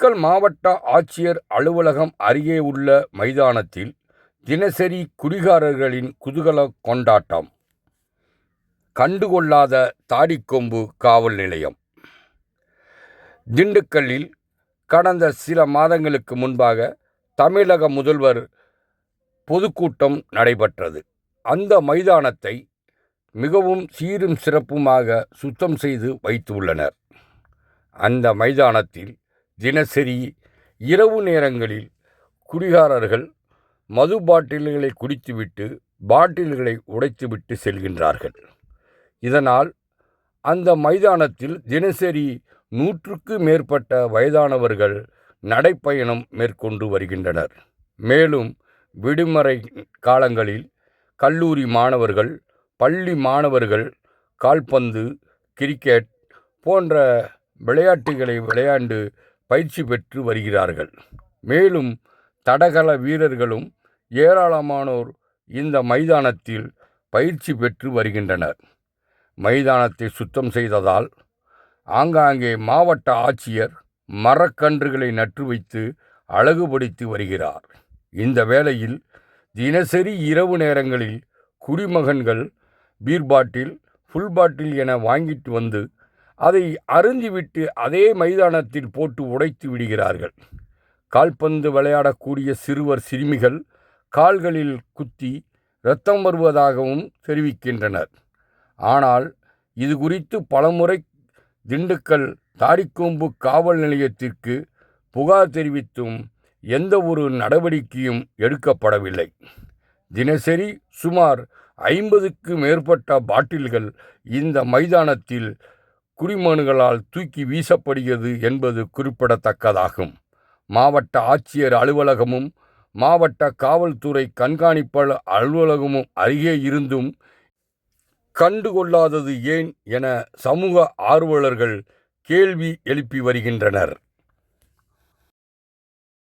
திண்டுக்கல் மாவட்ட ஆட்சியர் அலுவலகம் அருகே உள்ள மைதானத்தில் தினசரி குடிகாரர்களின் குதூகல கொண்டாட்டம். கண்டுகொள்ளாத தாடிக்கொம்பு காவல் நிலையம். திண்டுக்கல்லில் கடந்த சில மாதங்களுக்கு முன்பாக தமிழக முதல்வர் பொதுக்கூட்டம் நடைபெற்றது. அந்த மைதானத்தை மிகவும் சீரும் சிறப்புமாக சுத்தம் செய்து வைத்துள்ளனர். அந்த மைதானத்தில் தினசரி இரவு நேரங்களில் குடிகாரர்கள் மது பாட்டில்களை குடித்துவிட்டு பாட்டில்களை உடைத்துவிட்டு செல்கின்றார்கள். இதனால் அந்த மைதானத்தில் தினசரி 100க்கு மேற்பட்ட வயதானவர்கள் நடைப்பயணம் மேற்கொண்டு வருகின்றனர். மேலும் விடுமுறை காலங்களில் கல்லூரி மாணவர்கள், பள்ளி மாணவர்கள் கால்பந்து, கிரிக்கெட் போன்ற விளையாட்டுகளை விளையாண்டு பயிற்சி பெற்று வருகிறார்கள். மேலும் தடகள வீரர்களும் ஏராளமானோர் இந்த மைதானத்தில் பயிற்சி பெற்று வருகின்றனர். மைதானத்தை சுத்தம் செய்ததால் ஆங்காங்கே மாவட்ட ஆட்சியர் மரக்கன்றுகளை நட்டு வைத்து அழகுபடுத்தி வருகிறார். இந்த வேளையில் தினசரி இரவு நேரங்களில் குடிமகன்கள் பீர் பாட்டில், ஃபுல் பாட்டில் என வாங்கிட்டு வந்து அதை அருந்திவிட்டு அதே மைதானத்தில் போட்டு உடைத்து விடுகிறார்கள். கால்பந்து விளையாடக்கூடிய சிறுவர் சிறுமிகள் கால்களில் குத்தி இரத்தம் வருவதாகவும் தெரிவிக்கின்றனர். ஆனால் இது குறித்து பலமுறை திண்டுக்கல் தாடிக்கொம்பு காவல் நிலையத்திற்கு புகார் தெரிவித்தும் எந்த ஒரு நடவடிக்கையும் எடுக்கப்படவில்லை. தினசரி சுமார் 50க்கு மேற்பட்ட பாட்டில்கள் இந்த மைதானத்தில் குடிமகன்களால் தூக்கி வீசப்படுகிறது என்பது குறிப்பிடத்தக்கதாகும். மாவட்ட ஆட்சியர் அலுவலகமும் மாவட்ட காவல்துறை கண்காணிப்பாளர் அலுவலகமும் அருகே இருந்தும் கண்டுகொள்ளாதது ஏன் என சமூக ஆர்வலர்கள் கேள்வி எழுப்பி வருகின்றனர்.